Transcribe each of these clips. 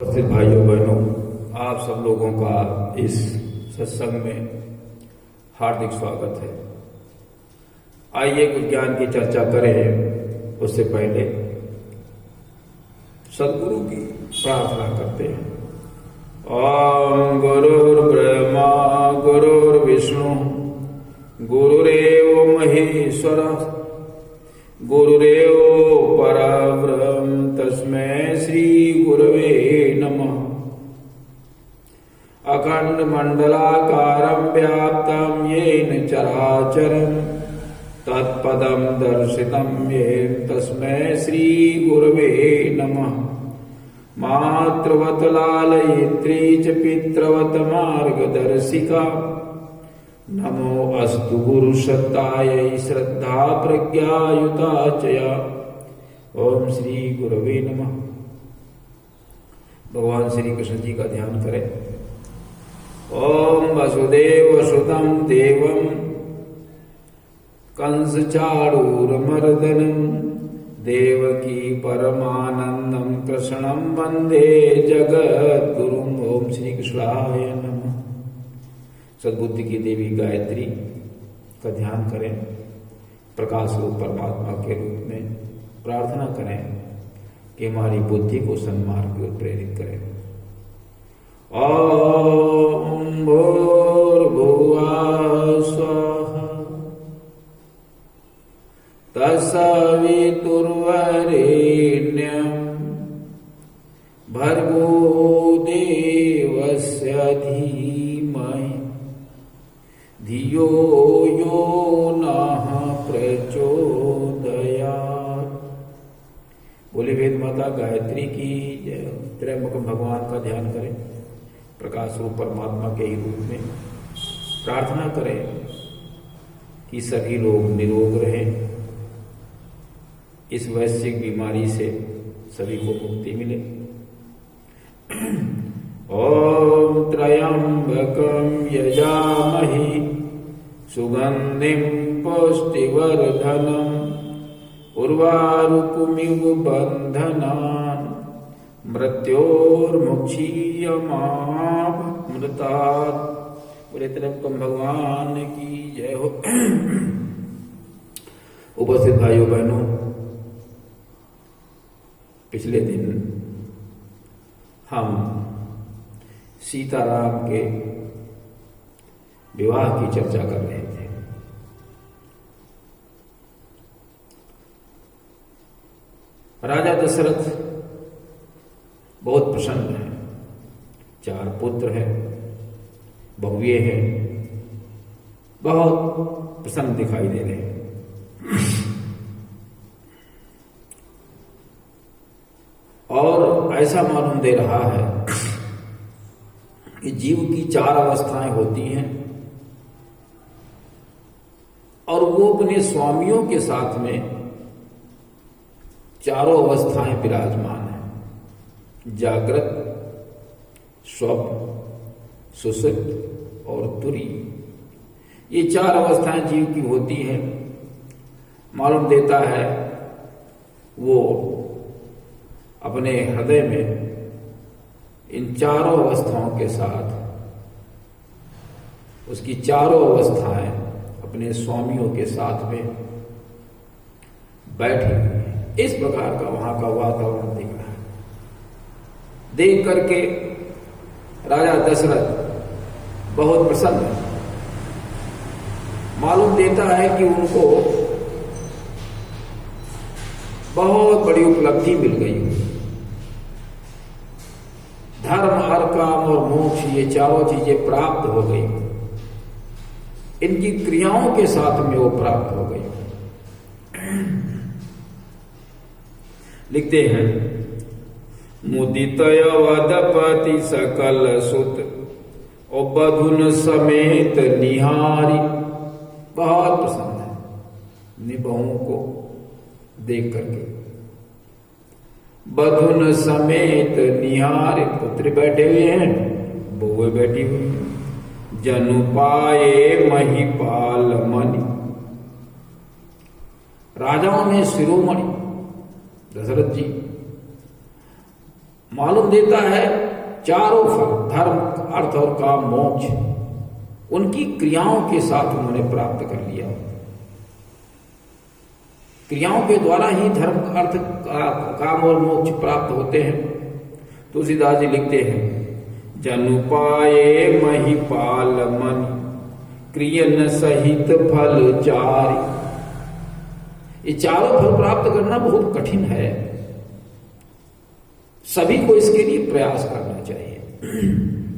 उपस्थित भाइयों बहनों, आप सब लोगों का इस सत्संग में हार्दिक स्वागत है। आइए कुछ ज्ञान की चर्चा करें। उससे पहले सद्गुरु की प्रार्थना करते हैं। ओम गुरुर्ब्रह्मा गुरुर्विष्णु गुरुरेव महेश्वर गुरुरेव परब्रह्म तस्मै श्री गुरवे नमः। अखंड मंडलाकारं व्याप्तं येन चराचरं तत्पदं दर्शितं येन तस्मै श्री गुरवे नमः। मातृवत लालयित्री च पितृवत मार्गदर्शिका नमो अस्तु गुरुसत्तायै श्रद्धा प्रज्ञायुता चया। ओम श्री गुरवे नमः। भगवान श्री कृष्ण जी का ध्यान करें। ओम वसुदेव सुतं देवं कंस चाणूरमर्दनं देवकी परमानंदं कृष्णं वंदे जगद्गुरुम्। ओम श्री कृष्णाय नमः। सद्बुद्धि की देवी गायत्री का ध्यान करें। प्रकाश रूप परमात्मा के रूप में प्रार्थना करें कि हमारी बुद्धि को सन्मार्ग की ओर प्रेरित करें। ओम भूर्भुवः स्वः तत्सवितुर्वरेण्यं भर्गो देवस्य धीमहि धियो यो नः प्रचोदयात्। बोले वेद माता गायत्री की जय। त्रयंबकम भगवान का ध्यान करें। प्रकाश रूप परमात्मा के ही रूप में प्रार्थना करें कि सभी लोग निरोग रहें, इस वैश्विक बीमारी से सभी को मुक्ति मिले। ओम त्र्यंबकं यजामहि सुगंधिं पुष्टिवर्धनम् उर्वारुकमिव बन्धनान् मृत्योर्मुक्षीयमामृतात्। बोले त्र्यंबकम भगवान की जय हो। उपस्थित भाइयों बहनों, पिछले दिन हम सीताराम के विवाह की चर्चा कर रहे थे। राजा दशरथ बहुत प्रसन्न है। 4 पुत्र हैं, बहुएं हैं, बहुत प्रसन्न दिखाई दे रहे हैं। और ऐसा मालूम दे रहा है कि जीव की 4 अवस्थाएं होती हैं और वो अपने स्वामियों के साथ में चारों अवस्थाएं विराजमान हैं। जागृत, स्वप्न, सुषुप्त और तुरीय। ये 4 अवस्थाएं जीव की होती हैं। मालूम देता है वो अपने हृदय में इन चारों अवस्थाओं के साथ उसकी चारों अवस्थाएं अपने स्वामियों के साथ में बैठी हुई है। इस प्रकार का वहां का वातावरण दिख रहा है। देख करके राजा दशरथ बहुत प्रसन्न है। मालूम देता है कि उनको बहुत बड़ी उपलब्धि मिल गई। धर्म, अर्थ, काम और मोक्ष, ये चारों चीजें प्राप्त हो गई। इनकी क्रियाओं के साथ में वो प्राप्त हो गई। लिखते हैं, मुदितय वदपति सकल सुत और बधुन समेत निहारी। बहुत पसंद है निबहुओं को देख करके। बधुन समेत निहार, पुत्र बैठे हुए हैं, बहुएं बैठी हुई हैं। जनु पाए महिपाल मणि, राजाओं में शिरोमणि दशरथ जी मालूम देता है चारों फल धर्म अर्थ और काम मोक्ष उनकी क्रियाओं के साथ उन्होंने प्राप्त कर लिया। क्रियाओं के द्वारा ही धर्म अर्थ काम और मोक्ष प्राप्त होते हैं। तुलसीदास जी लिखते हैं जनु पाए महिपाल मन क्रियन सहित फल चारि। ये चारों फल प्राप्त करना बहुत कठिन है, सभी को इसके लिए प्रयास करना चाहिए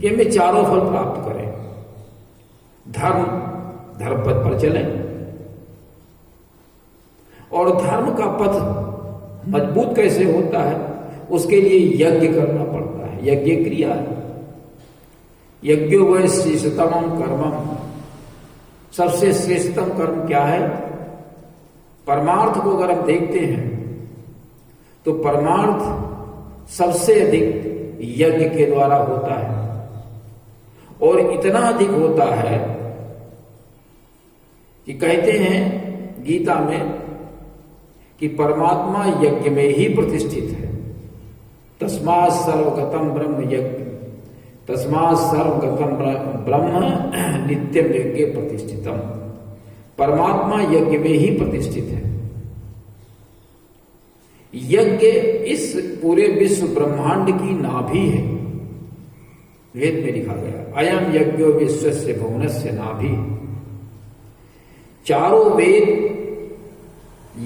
कि हमें चारों फल प्राप्त करें। धर्म पथ पर चलें और धर्म का पथ मजबूत कैसे होता है उसके लिए यज्ञ करना पड़ता है। यज्ञ क्रिया है। यज्ञो वै श्रेष्ठतमं कर्मम, सबसे श्रेष्ठतम कर्म क्या है? परमार्थ को अगर हम देखते हैं तो परमार्थ सबसे अधिक यज्ञ के द्वारा होता है और इतना अधिक होता है कि कहते हैं गीता में कि परमात्मा यज्ञ में ही प्रतिष्ठित है। तस्मात् सर्वगतम ब्रह्म यज्ञ, तस्मात् सर्वगतम ब्रह्म नित्यम यज्ञ प्रतिष्ठितम। परमात्मा यज्ञ में ही प्रतिष्ठित है। यज्ञ इस पूरे विश्व ब्रह्मांड की नाभि है। वेद में लिखा गया अयम यज्ञो विश्वस्य भुवनस्य नाभि। चारों वेद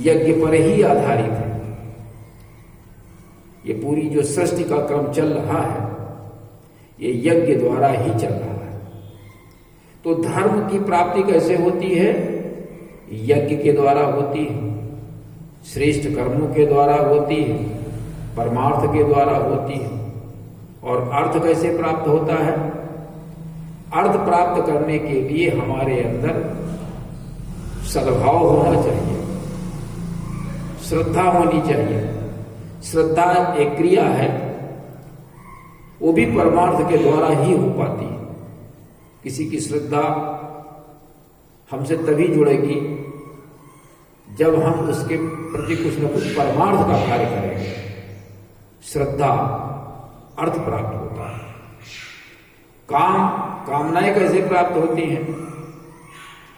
यज्ञ पर ही आधारित है। ये पूरी जो सृष्टि का क्रम चल रहा है ये यज्ञ द्वारा ही चल रहा है। तो धर्म की प्राप्ति कैसे होती है? यज्ञ के द्वारा होती है, श्रेष्ठ कर्मों के द्वारा होती है, परमार्थ के द्वारा होती है। और अर्थ कैसे प्राप्त होता है? अर्थ प्राप्त करने के लिए हमारे अंदर सद्भाव होना चाहिए, श्रद्धा होनी चाहिए। श्रद्धा एक क्रिया है, वो भी परमार्थ के द्वारा ही हो पाती है। किसी की श्रद्धा हमसे तभी जुड़ेगी जब हम उसके प्रति कुछ न कुछ परमार्थ का कार्य करेंगे। श्रद्धा अर्थ प्राप्त होता है। कामनाएं कैसे प्राप्त होती हैं?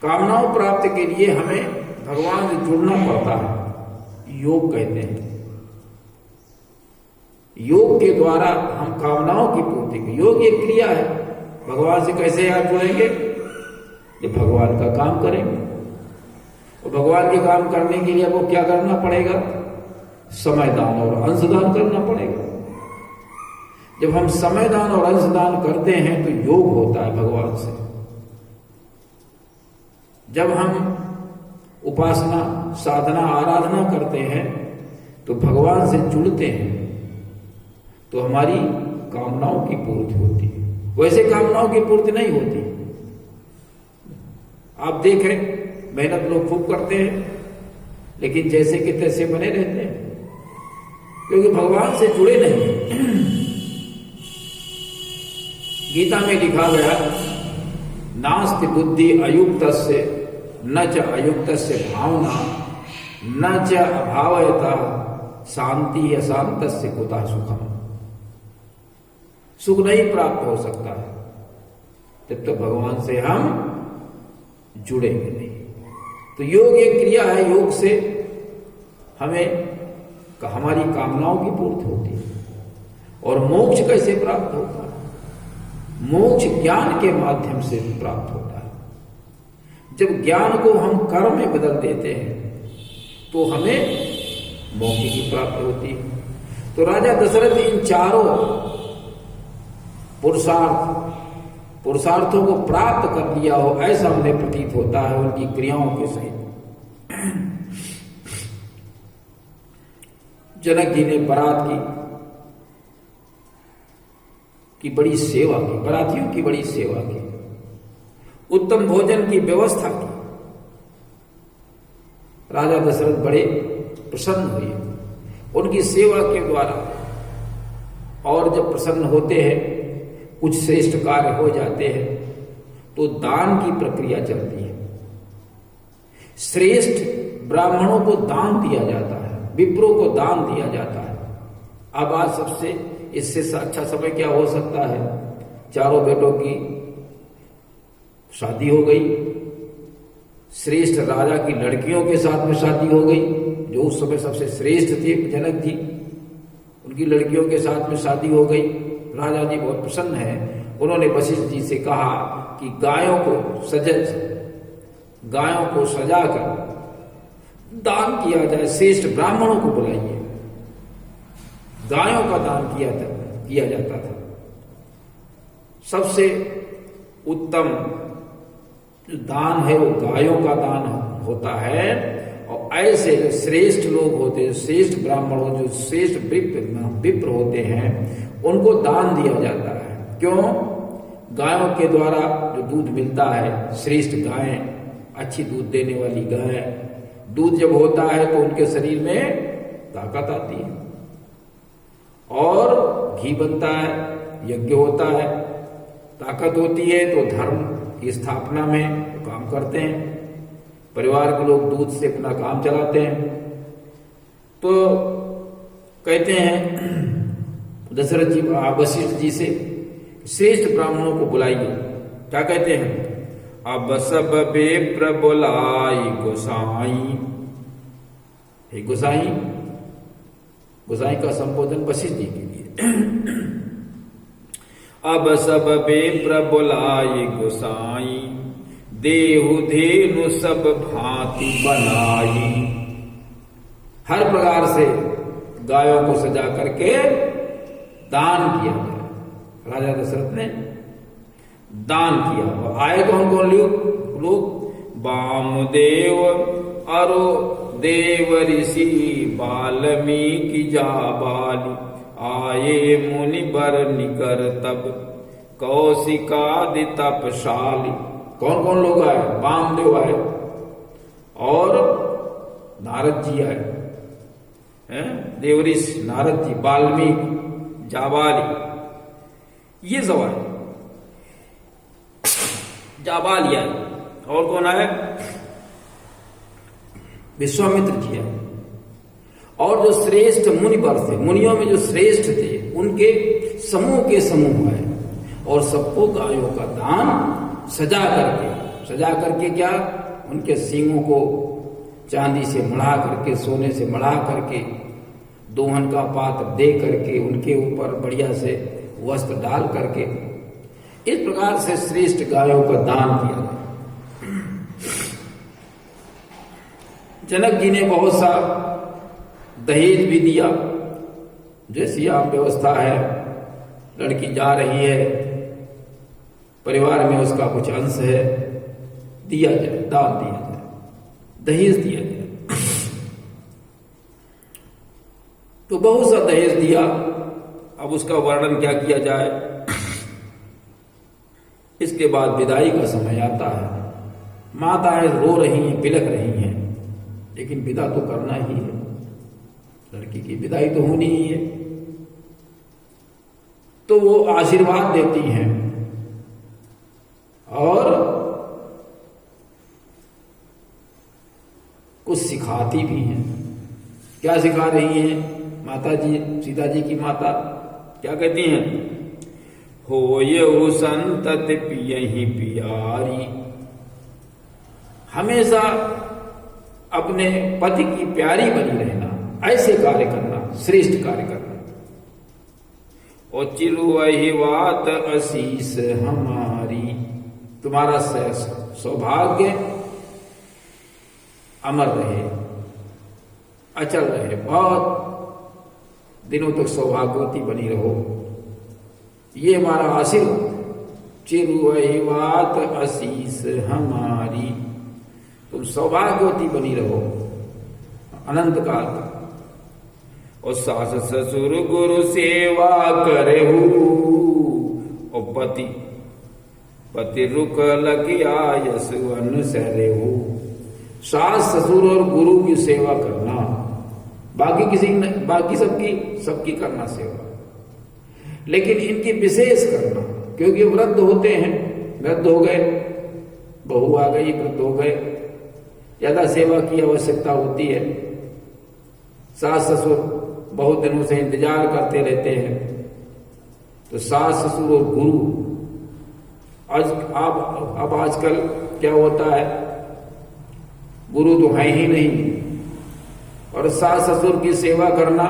कामनाओं प्राप्ति के लिए हमें भगवान से जुड़ना पड़ता है। योग कहते हैं। योग के द्वारा हम कामनाओं की पूर्ति की, योग एक क्रिया है। भगवान से कैसे आप जुड़ेंगे? जब भगवान का काम करेंगे। और भगवान के काम करने के लिए आपको क्या करना पड़ेगा? समय दान और अंशदान करना पड़ेगा। जब हम समय दान और अंशदान करते हैं तो योग होता है भगवान से। जब हम उपासना साधना आराधना करते हैं तो भगवान से जुड़ते हैं तो हमारी कामनाओं की पूर्ति होती है। वैसे कामनाओं की पूर्ति नहीं होती। आप देखें मेहनत लोग खूब करते हैं लेकिन जैसे कि तैसे बने रहते हैं क्योंकि भगवान से जुड़े नहीं। गीता में लिखा गया नास्ति बुद्धि अयुक्तस्य न च अयुक्तस्य भावना न च अभावयता शांति अशांतस्य कुतः सुखम। सुख नहीं प्राप्त हो सकता है जब तक भगवान से हम जुड़ेंगे नहीं। तो योग एक क्रिया है। योग से हमें हमारी कामनाओं की पूर्ति होती है। और मोक्ष कैसे प्राप्त होता है? मोक्ष ज्ञान के माध्यम से प्राप्त होता है। जब ज्ञान को हम कर्म में बदल देते हैं तो हमें मोक्ष की प्राप्ति होती है। तो राजा दशरथ इन चारों पुरुषार्थों को प्राप्त कर लिया हो ऐसा उन्हें प्रतीत होता है उनकी क्रियाओं के सहित। जनक जी ने बारात की बड़ी सेवा की, बारातियों की बड़ी सेवा की, उत्तम भोजन की व्यवस्था की। राजा दशरथ बड़े प्रसन्न हुए उनकी सेवा के द्वारा। और जब प्रसन्न होते हैं कुछ श्रेष्ठ कार्य हो जाते हैं तो दान की प्रक्रिया चलती है। श्रेष्ठ ब्राह्मणों को दान दिया जाता है, विप्रों को दान दिया जाता है। अब आज सबसे इससे अच्छा समय क्या हो सकता है? चारों बेटों की शादी हो गई, श्रेष्ठ राजा की लड़कियों के साथ में शादी हो गई, जो उस समय सबसे श्रेष्ठ थे, जनक जी, उनकी लड़कियों के साथ में शादी हो गई। राजा जी बहुत प्रसन्न हैं। उन्होंने वशिष्ठ जी से कहा कि गायों को सजाकर दान किया जाए, श्रेष्ठ ब्राह्मणों को बुलाइए। गायों का दान किया जाता था। सबसे उत्तम जो दान है वो गायों का दान होता है। और ऐसे जो श्रेष्ठ लोग होते हैं, श्रेष्ठ ब्राह्मणों, जो श्रेष्ठ विप्र होते हैं, उनको दान दिया जाता है। क्यों? गायों के द्वारा जो दूध मिलता है, श्रेष्ठ गायें, अच्छी दूध देने वाली गाय, दूध जब होता है तो उनके शरीर में ताकत आती है और घी बनता है, यज्ञ होता है, ताकत होती है तो धर्म की स्थापना में काम करते हैं, परिवार के लोग दूध से अपना काम चलाते हैं। तो कहते हैं दशरथ जी वशिष्ठ जी से, श्रेष्ठ ब्राह्मणों को बुलाइए। क्या कहते हैं? अब सब विप्र बुलाई गोसाई। हे गोसाई, गोसाई का संबोधन वशिष्ठ जी के लिए। अब सब विप्र बुलाई गोसाई, देहु धेनु सब भांति बनाई। हर प्रकार से गायों को सजा करके दान किया गया। राजा दशरथ ने दान किया। और आए कौन कौन लोग? वामदेव अरो देव ऋषि वाल्मीकि जाबाली, आये मुनि बर निकर तब कौशिकादि तपशाली। कौन कौन लोग आए? वामदेव आए और नारद जी आए, देवऋषि नारद जी, वाल्मीकि, जाबाली, ये सब आए। जाबाली आए। और कौन आए? विश्वामित्र जी आए। और जो श्रेष्ठ मुनि वर थे, मुनियों में जो श्रेष्ठ थे, उनके समूह के समूह आए और सबको गायों का दान सजा करके क्या? उनके सींगों को चांदी से मढ़ा करके, सोने से मढ़ा करके, दोहन का पात्र दे करके, उनके ऊपर बढ़िया से वस्त्र डाल करके, इस प्रकार से श्रेष्ठ गायों का दान किया गया। जनक जी ने बहुत सा दहेज भी दिया। जैसी आम व्यवस्था है, लड़की जा रही है, परिवार में उसका कुछ अंश है, दिया जाए, दान दिया जाए, दहेज दिया जाए। तो बहुत सा दहेज दिया। अब उसका वर्णन क्या किया जाए? इसके बाद विदाई का समय आता है। माताएं रो रही हैं, बिलख रही हैं, लेकिन विदा तो करना ही है। लड़की की विदाई तो होनी ही है। तो वो आशीर्वाद देती हैं और कुछ सिखाती भी हैं। क्या सिखा रही हैं माता जी? सीता जी की माता क्या कहती हैं? होयहु संतति पियहि पियारी। हमेशा अपने पति की प्यारी बनी रहना, ऐसे कार्य करना, श्रेष्ठ कार्य करना। और चिरुवहि वात आशीष हमारी। तुम्हारा सौभाग्य अमर रहे, अचल रहे, बहुत दिनों तक सौभाग्यवती बनी रहो, ये हमारा आशीर्वाद। चिरुवहि वात आशीष हमारी, तुम सौभाग्यवती बनी रहो अनंत काल तक। और सास ससुर गुरु सेवा करेहू, और पति रुक लकिया यशवन सहरेहू। सास ससुर और गुरु की सेवा करना, बाकी सबकी करना सेवा, लेकिन इनकी विशेष करना, क्योंकि वृद्ध होते हैं, वृद्ध हो गए, बहू आ गई, वृद्ध हो गए, ज्यादा सेवा की आवश्यकता होती है। सास ससुर बहुत दिनों से इंतजार करते रहते हैं, तो सास ससुर और गुरु। अब आजकल क्या होता है, गुरु तो है ही नहीं, और सास ससुर की सेवा करना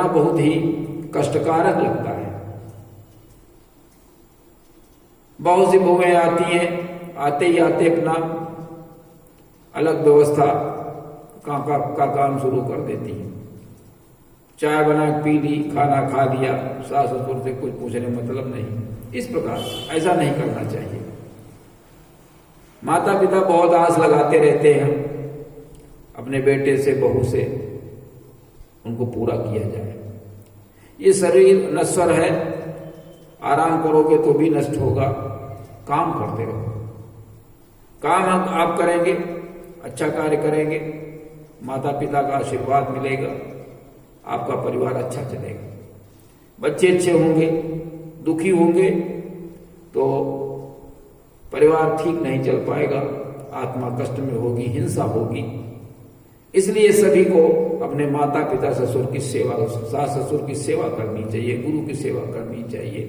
बहुत ही कष्टकारक लगता है। बहुत सी बहुएं आती हैं, आते ही आते अपना अलग व्यवस्था का काम शुरू कर देती हैं। चाय बना पी ली, खाना खा लिया, सास ससुर से कुछ पूछने मतलब नहीं। इस प्रकार ऐसा नहीं करना चाहिए। माता पिता बहुत आस लगाते रहते हैं अपने बेटे से, बहू से, उनको पूरा किया जाए। ये शरीर नश्वर है, आराम करोगे तो भी नष्ट होगा। काम करते रहो, काम आप करेंगे, अच्छा कार्य करेंगे, माता पिता का आशीर्वाद मिलेगा, आपका परिवार अच्छा चलेगा। बच्चे अच्छे होंगे, दुखी होंगे तो परिवार ठीक नहीं चल पाएगा, आत्मा कष्ट में होगी, हिंसा होगी। इसलिए सभी को अपने माता पिता ससुर की सेवा, सास ससुर की सेवा करनी चाहिए, गुरु की सेवा करनी चाहिए,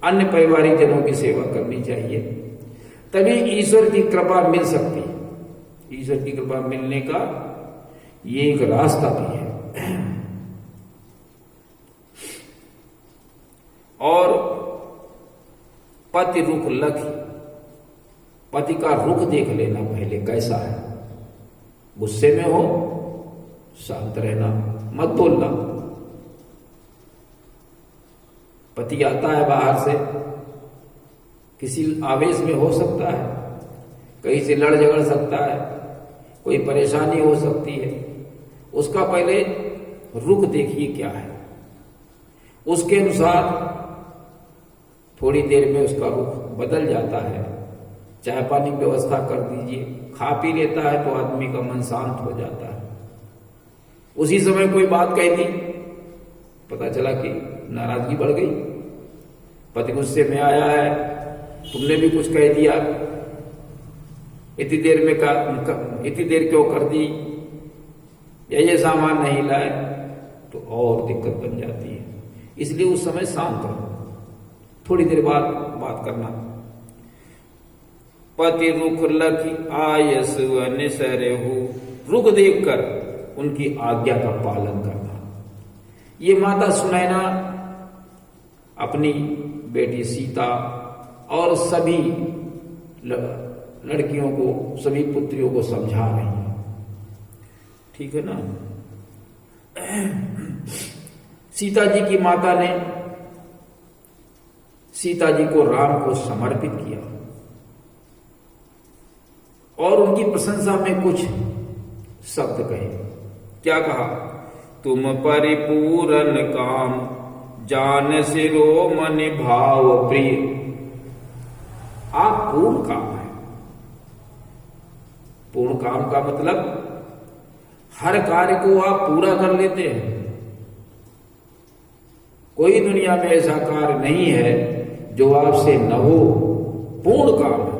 अन्य पारिवारिक जनों की सेवा करनी चाहिए। तभी ईश्वर की कृपा मिल सकती है। ईश्वर की कृपा मिलने का ये एक रास्ता भी है। और पति रुख लखी, पति का रुख देख लेना पहले कैसा है। गुस्से में हो, शांत रहना, मत बोलना। पति आता है बाहर से, किसी आवेश में हो सकता है, कहीं से लड़ झगड़ सकता है, कोई परेशानी हो सकती है। उसका पहले रुख देखिए क्या है, उसके अनुसार थोड़ी देर में उसका रुख बदल जाता है। चाय पानी की व्यवस्था कर दीजिए, खा पी लेता है तो आदमी का मन शांत हो जाता है। उसी समय कोई बात कह दी, पता चला कि नाराजगी बढ़ गई, पति गुस्से में आया है, तुमने भी कुछ कह दिया, इतनी देर क्यों कर दी, ये सामान नहीं लाए, तो और दिक्कत बन जाती है। इसलिए उस समय शांत रहो, थोड़ी देर बाद बात करना। पति रुख लखी आयस निसरहु, रुख देखकर उनकी आज्ञा का पालन करना। ये माता सुनैना अपनी बेटी सीता और सभी लड़कियों को, सभी पुत्रियों को समझा रही है। ठीक है ना। सीता जी की माता ने सीता जी को राम को समर्पित किया और उनकी प्रशंसा में कुछ शब्द कहे। क्या कहा? तुम परिपूर्ण काम जान शिरोमणि भाव प्रिय। आप पूर्ण काम है। पूर्ण काम का मतलब हर कार्य को आप पूरा कर लेते हैं। कोई दुनिया में ऐसा कार्य नहीं है जो आपसे न हो। पूर्ण काम है,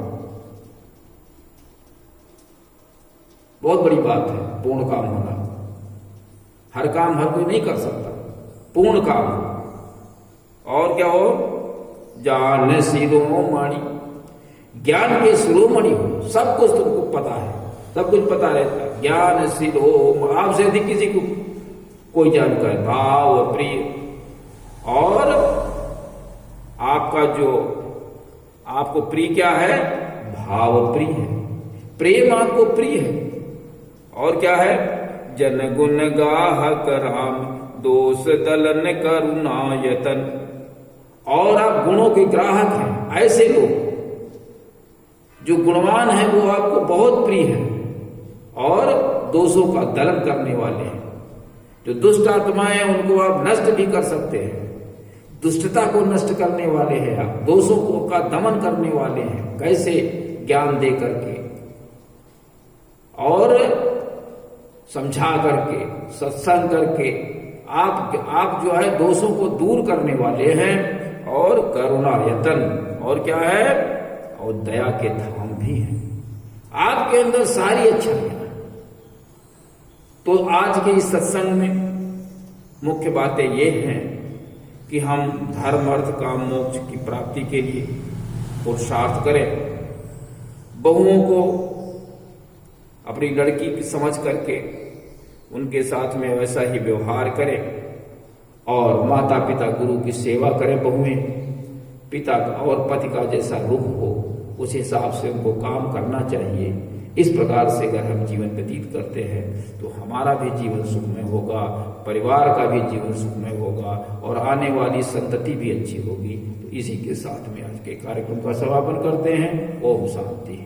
बहुत बड़ी बात है पूर्ण काम होना। हर काम हर कोई नहीं कर सकता, पूर्ण काम हो। और क्या हो? ज्ञान शिरोमणि, ज्ञान के शिरोमणि हो। सब कुछ तुमको पता है, सब कुछ पता रहता है। ज्ञान शिरोमणि, आपसे अधिक किसी को कोई जानता है। भाव प्रिय, और आपका जो आपको प्रिय क्या है? भाव प्रिय है, प्रेम आपको प्रिय है। और क्या है? जन गुण गाहक राम दोष दलन करुणायतन। और आप गुणों के ग्राहक हैं। ऐसे लोग जो गुणवान हैं वो आपको बहुत प्रिय है और दोषों का दलन करने वाले हैं। जो दुष्ट आत्माएं हैं उनको आप नष्ट भी कर सकते हैं। दुष्टता को नष्ट करने वाले हैं आप, दोषों को का दमन करने वाले हैं। कैसे? ज्ञान दे करके और समझा करके, सत्संग करके आप जो है दोषों को दूर करने वाले हैं। और करुणा यतन, और क्या है? और दया के धाम भी है। आपके अंदर सारी अच्छाइयां। तो आज के इस सत्संग में मुख्य बातें ये हैं कि हम धर्म अर्थ काम मोक्ष की प्राप्ति के लिए पुरुषार्थ करें, बहुओं को अपनी लड़की की समझ करके उनके साथ में वैसा ही व्यवहार करें और माता पिता गुरु की सेवा करें। बहुएं पिता का और पति का जैसा रुख हो उस हिसाब से उनको काम करना चाहिए। इस प्रकार से अगर हम जीवन व्यतीत करते हैं तो हमारा भी जीवन सुखमय होगा, परिवार का भी जीवन सुखमय होगा और आने वाली संतति भी अच्छी होगी। तो इसी के साथ में आज के कार्यक्रम का समापन करते हैं। ओम शांति।